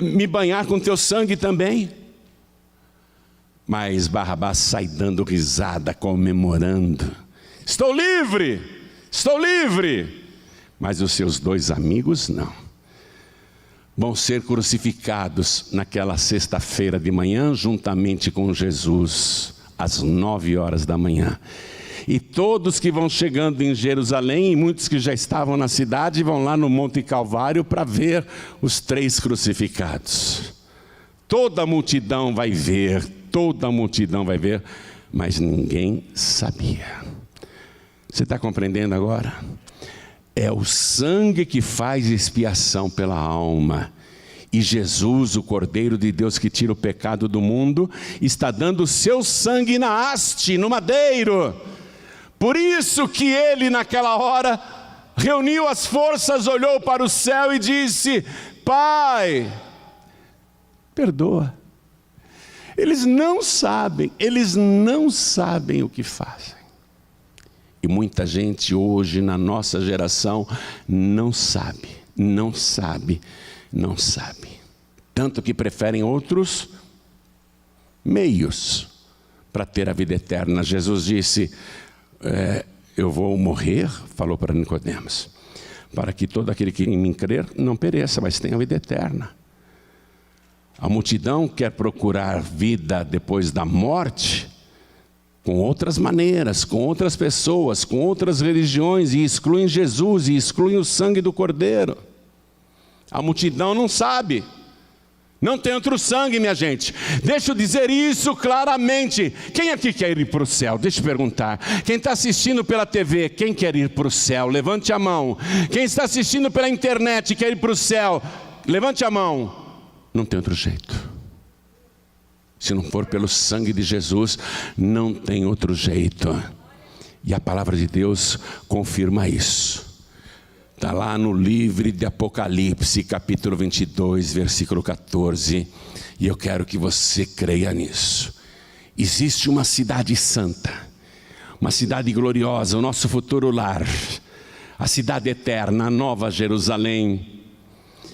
me banhar com teu sangue também. Mas Barrabás sai dando risada, comemorando: estou livre, estou livre. Mas os seus dois amigos não. Vão ser crucificados naquela sexta-feira de manhã, juntamente com Jesus, às 9 horas da manhã. E todos que vão chegando em Jerusalém, e muitos que já estavam na cidade, vão lá no Monte Calvário para ver os 3 crucificados. Toda a multidão vai ver, mas ninguém sabia. Você está compreendendo agora? É o sangue que faz expiação pela alma. E Jesus, o Cordeiro de Deus que tira o pecado do mundo, está dando o seu sangue na haste, no madeiro. Por isso que ele, naquela hora, reuniu as forças, olhou para o céu e disse: Pai, perdoa. Eles não sabem o que fazem. E muita gente hoje, na nossa geração, não sabe. Tanto que preferem outros meios para ter a vida eterna. Jesus disse: eu vou morrer, falou para Nicodemos, para que todo aquele que em mim crer não pereça, mas tenha a vida eterna. A multidão quer procurar vida depois da morte, com outras maneiras, com outras pessoas, com outras religiões, e excluem Jesus, e excluem o sangue do Cordeiro. A multidão não sabe. Não tem outro sangue, minha gente. Deixa eu dizer isso claramente. Quem aqui quer ir para o céu? Deixa eu perguntar. Quem está assistindo pela TV, quem quer ir para o céu? Levante a mão. Quem está assistindo pela internet, quer ir para o céu? Levante a mão. Não tem outro jeito. Se não for pelo sangue de Jesus, não tem outro jeito. E a palavra de Deus confirma isso. Está lá no livro de Apocalipse, capítulo 22, versículo 14. E eu quero que você creia nisso. Existe uma cidade santa, uma cidade gloriosa, o nosso futuro lar, a cidade eterna, a nova Jerusalém,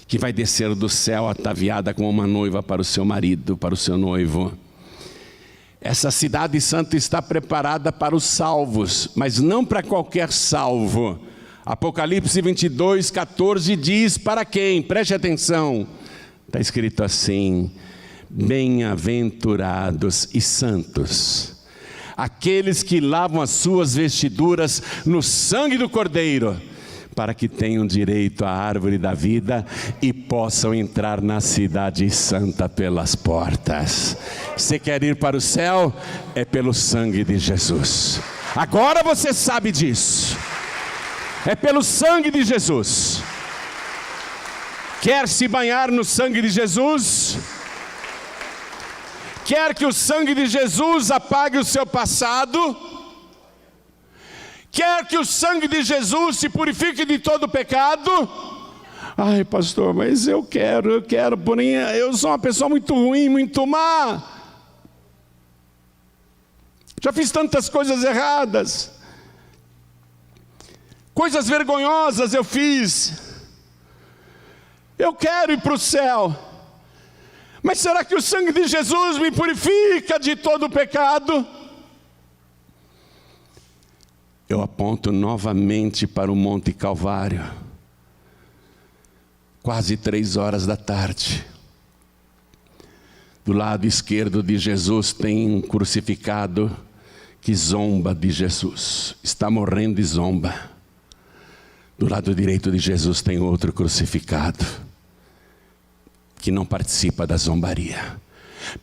que vai descer do céu ataviada como uma noiva para o seu marido, para o seu noivo. Essa cidade santa está preparada para os salvos, mas não para qualquer salvo. Apocalipse 22, 14 diz para quem? Preste atenção. Está escrito assim: bem-aventurados e santos, aqueles que lavam as suas vestiduras no sangue do Cordeiro, para que tenham direito à árvore da vida e possam entrar na cidade santa pelas portas. Você quer ir para o céu? É pelo sangue de Jesus. Agora você sabe disso. É pelo sangue de Jesus. Quer se banhar no sangue de Jesus? Quer que o sangue de Jesus apague o seu passado? Quer que o sangue de Jesus te purifique de todo pecado? Ai, pastor, mas eu quero, porém eu sou uma pessoa muito ruim, muito má. Já fiz tantas coisas erradas. Coisas vergonhosas eu fiz. Eu quero ir para o céu. Mas será que o sangue de Jesus me purifica de todo o pecado? Eu aponto novamente para o Monte Calvário. Quase 3 horas da tarde. Do lado esquerdo de Jesus tem um crucificado que zomba de Jesus. Está morrendo e zomba. Do lado direito de Jesus tem outro crucificado, que não participa da zombaria.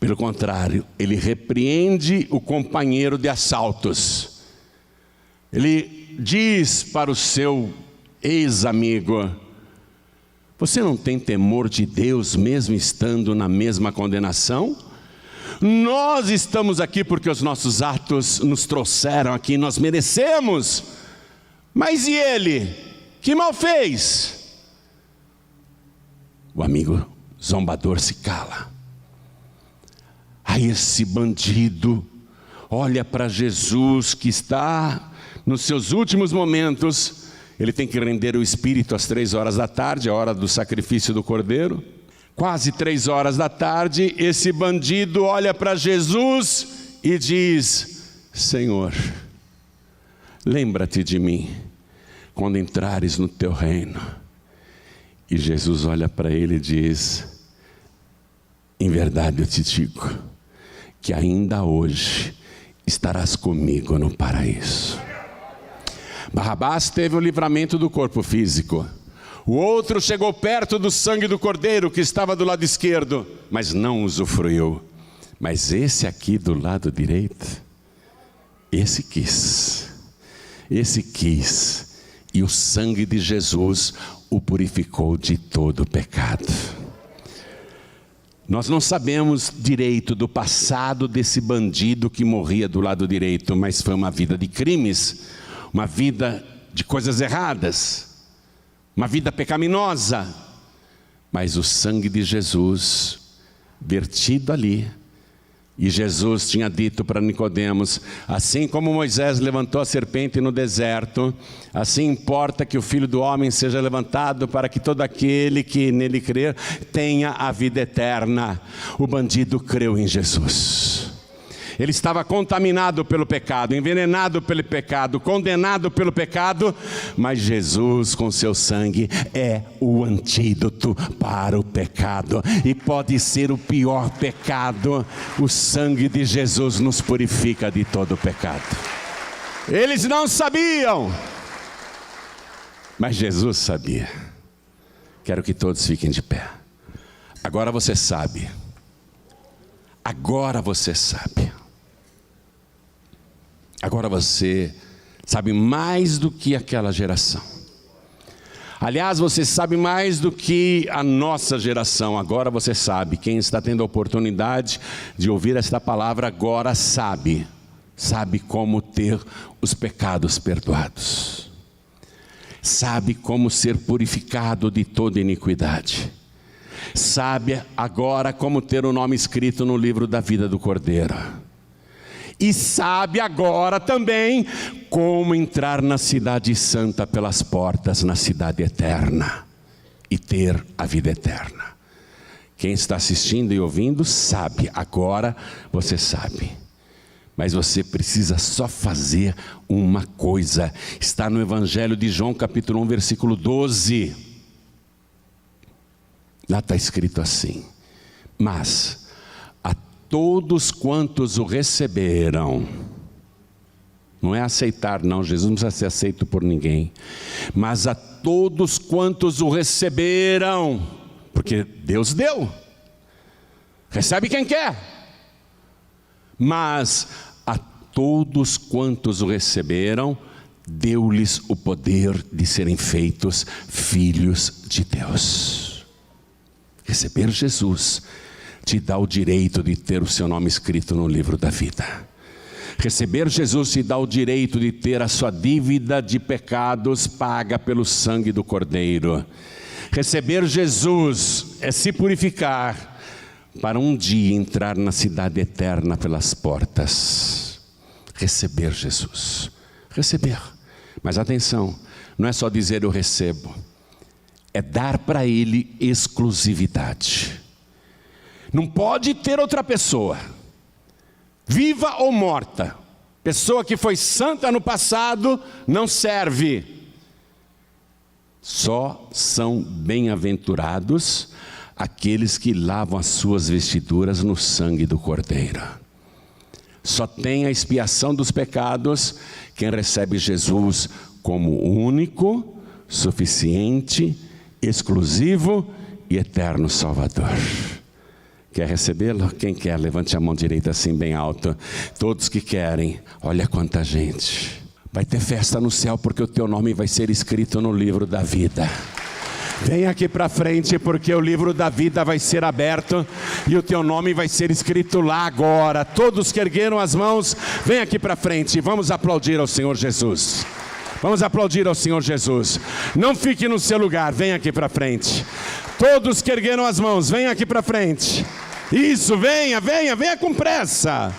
Pelo contrário, ele repreende o companheiro de assaltos. Ele diz para o seu ex-amigo: você não tem temor de Deus mesmo estando na mesma condenação? Nós estamos aqui porque os nossos atos nos trouxeram aqui, nós merecemos. Mas e ele? Que mal fez? O amigo zombador se cala. Aí esse bandido olha para Jesus, que está nos seus últimos momentos. Ele tem que render o espírito às 3 horas da tarde, a hora do sacrifício do Cordeiro. Quase 3 horas da tarde, esse bandido olha para Jesus e diz: Senhor, lembra-te de mim quando entrares no teu reino. E Jesus olha para ele e diz: em verdade eu te digo, que ainda hoje estarás comigo no paraíso. Barrabás teve o livramento do corpo físico. O outro chegou perto do sangue do Cordeiro, que estava do lado esquerdo, mas não usufruiu. Mas esse aqui do lado direito, esse quis. E o sangue de Jesus o purificou de todo o pecado. Nós não sabemos direito do passado desse bandido que morria do lado direito, mas foi uma vida de crimes, uma vida de coisas erradas, uma vida pecaminosa. Mas o sangue de Jesus vertido ali. E Jesus tinha dito para Nicodemos: assim como Moisés levantou a serpente no deserto, assim importa que o Filho do Homem seja levantado, para que todo aquele que nele crer tenha a vida eterna. O bandido creu em Jesus. Ele estava contaminado pelo pecado, envenenado pelo pecado, condenado pelo pecado, mas Jesus, com seu sangue, é o antídoto para o pecado. E pode ser o pior pecado, o sangue de Jesus nos purifica de todo o pecado. Eles não sabiam, mas Jesus sabia. Quero que todos fiquem de pé. Agora você sabe. Agora você sabe. Agora você sabe mais do que aquela geração. Aliás, você sabe mais do que a nossa geração. Agora você sabe. Quem está tendo a oportunidade de ouvir esta palavra agora sabe. Sabe como ter os pecados perdoados. Sabe como ser purificado de toda iniquidade. Sabe agora como ter o nome escrito no livro da vida do Cordeiro. E sabe agora também como entrar na cidade santa pelas portas, na cidade eterna, e ter a vida eterna. Quem está assistindo e ouvindo sabe, agora você sabe. Mas você precisa só fazer uma coisa. Está no Evangelho de João capítulo 1, versículo 12. Lá está escrito assim: mas a todos quantos o receberam, não é aceitar não, Jesus não precisa ser aceito por ninguém, mas a todos quantos o receberam, porque Deus deu, recebe quem quer, mas a todos quantos o receberam, deu-lhes o poder de serem feitos filhos de Deus. Receber Jesus te dá o direito de ter o seu nome escrito no livro da vida. Receber Jesus te dá o direito de ter a sua dívida de pecados paga pelo sangue do Cordeiro. Receber Jesus é se purificar para um dia entrar na cidade eterna pelas portas. Receber Jesus. Receber. Mas atenção, não é só dizer eu recebo. É dar para Ele exclusividade. Não pode ter outra pessoa, viva ou morta. Pessoa que foi santa no passado não serve. Só são bem-aventurados aqueles que lavam as suas vestiduras no sangue do Cordeiro. Só tem a expiação dos pecados quem recebe Jesus como único, suficiente, exclusivo e eterno Salvador. Quer recebê-lo? Quem quer? Levante a mão direita assim bem alto. Todos que querem. Olha quanta gente. Vai ter festa no céu porque o teu nome vai ser escrito no livro da vida. Vem aqui para frente porque o livro da vida vai ser aberto e o teu nome vai ser escrito lá agora. Todos que ergueram as mãos, vem aqui para frente. Vamos aplaudir ao Senhor Jesus. Vamos aplaudir ao Senhor Jesus. Não fique no seu lugar, vem aqui para frente. Todos que ergueram as mãos, vem aqui para frente. Isso, venha com pressa.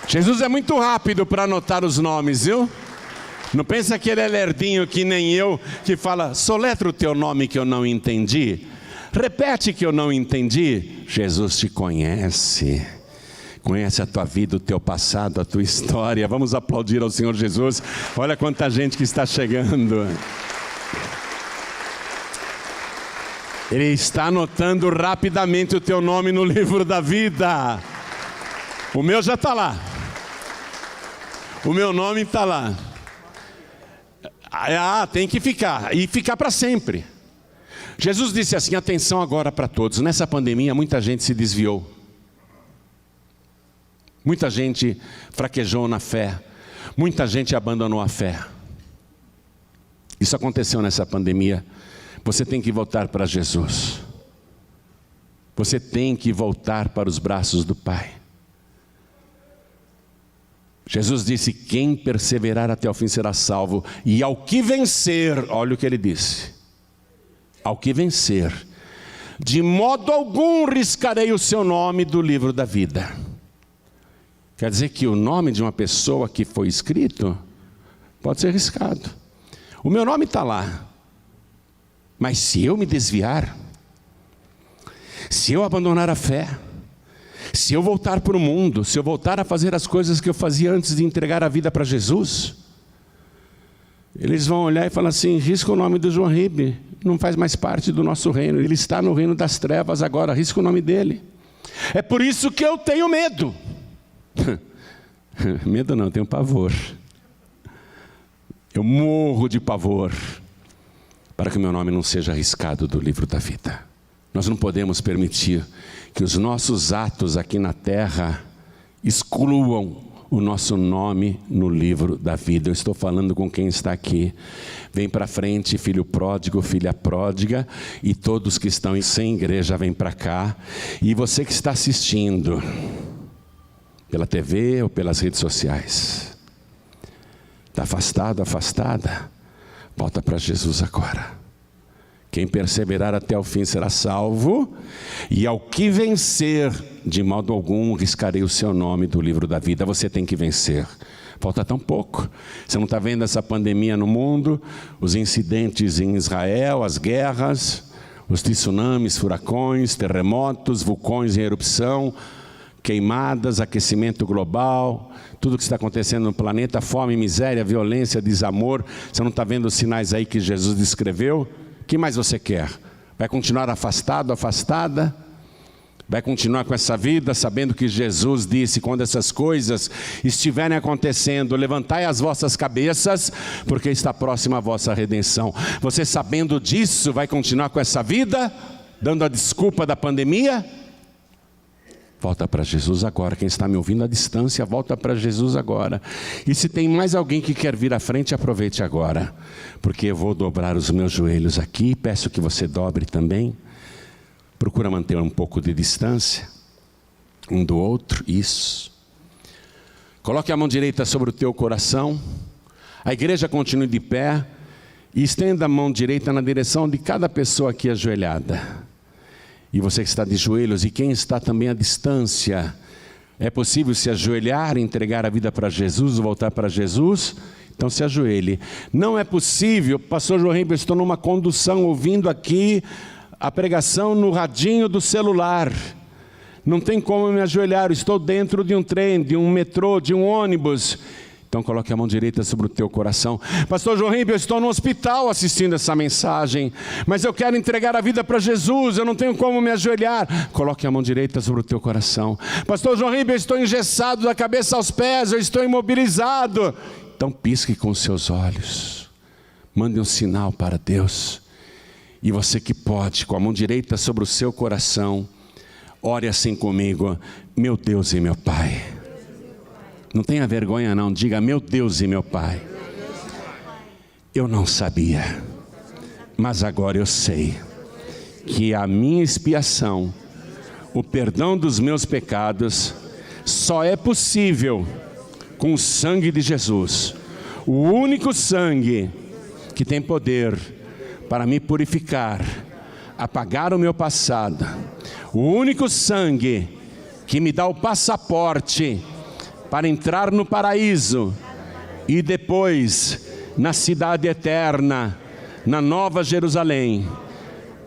Jesus é muito rápido para anotar os nomes, viu? Não pensa que ele é lerdinho que nem eu, que fala, soletra o teu nome que eu não entendi. Repete que eu não entendi. Jesus te conhece. Conhece a tua vida, o teu passado, a tua história. Vamos aplaudir ao Senhor Jesus. Olha quanta gente que está chegando. Ele está anotando rapidamente o teu nome no livro da vida. O meu já está lá. O meu nome está lá. Tem que ficar. E ficar para sempre. Jesus disse assim, atenção agora para todos. Nessa pandemia muita gente se desviou. Muita gente fraquejou na fé. Muita gente abandonou a fé. Isso aconteceu nessa pandemia. Você tem que voltar para Jesus. Você tem que voltar para os braços do Pai. Jesus disse, quem perseverar até o fim será salvo. E ao que vencer, olha o que ele disse. Ao que vencer, de modo algum riscarei o seu nome do livro da vida. Quer dizer que o nome de uma pessoa que foi escrito pode ser riscado. O meu nome está lá. Mas se eu me desviar, se eu abandonar a fé, Se eu voltar para o mundo, se eu voltar a fazer as coisas que eu fazia antes de entregar a vida para Jesus, eles vão olhar e falar assim: risca o nome do João Ribe, não faz mais parte do nosso reino, ele está no reino das trevas agora, risca o nome dele. É por isso que eu tenho medo. Medo não, eu tenho pavor. Eu morro de pavor para que o meu nome não seja riscado do livro da vida. Nós não podemos permitir que os nossos atos aqui na terra excluam o nosso nome no livro da vida. Eu estou falando com quem está aqui. Vem para frente, filho pródigo, filha pródiga, e todos que estão sem igreja, vem para cá. E você que está assistindo pela TV ou pelas redes sociais, está afastado, afastada, volta para Jesus agora. Quem perseverar até o fim será salvo, e ao que vencer, de modo algum riscarei o seu nome do livro da vida. Você tem que vencer. Falta tão pouco. Você não está vendo essa pandemia no mundo, os incidentes em Israel, as guerras, os tsunamis, furacões, terremotos, vulcões em erupção, queimadas, aquecimento global, tudo que está acontecendo no planeta, fome, miséria, violência, desamor. Você não está vendo os sinais aí que Jesus descreveu? O que mais você quer? Vai continuar afastado, afastada? Vai continuar com essa vida sabendo que Jesus disse: quando essas coisas estiverem acontecendo, levantai as vossas cabeças, porque está próxima a vossa redenção. Você sabendo disso, vai continuar com essa vida, dando a desculpa da pandemia? Volta para Jesus agora. Quem está me ouvindo à distância, volta para Jesus agora. E se tem mais alguém que quer vir à frente, aproveite agora, porque eu vou dobrar os meus joelhos aqui. Peço que você dobre também. Procura manter um pouco de distância um do outro. Isso. Coloque a mão direita sobre o teu coração. A igreja continue de pé e estenda a mão direita na direção de cada pessoa aqui ajoelhada. E você que está de joelhos, e quem está também à distância, é possível se ajoelhar, entregar a vida para Jesus, voltar para Jesus? Então se ajoelhe. Não é possível, pastor João Ribe, eu estou numa condução ouvindo aqui a pregação no radinho do celular. Não tem como me ajoelhar, eu estou dentro de um trem, de um metrô, de um ônibus. Então coloque a mão direita sobre o teu coração. Pastor João Ribe, eu estou no hospital assistindo essa mensagem, mas eu quero entregar a vida para Jesus, eu não tenho como me ajoelhar. Coloque a mão direita sobre o teu coração. Pastor João Ribe, eu estou engessado da cabeça aos pés, eu estou imobilizado. Então pisque com os seus olhos, mande um sinal para Deus. E você que pode, com a mão direita sobre o seu coração, ore assim comigo: meu Deus e meu Pai. Não tenha vergonha não, diga: meu Deus e meu Pai. Eu não sabia, mas agora eu sei que a minha expiação, o perdão dos meus pecados, só é possível com o sangue de Jesus. O único sangue que tem poder para me purificar, apagar o meu passado. O único sangue que me dá o passaporte para entrar no paraíso e depois na cidade eterna, na Nova Jerusalém.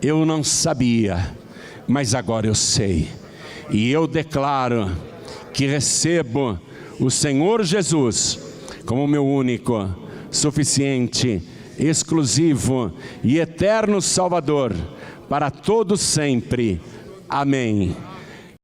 Eu não sabia, mas agora eu sei. E eu declaro que recebo o Senhor Jesus como meu único, suficiente, exclusivo e eterno Salvador para todo sempre. Amém.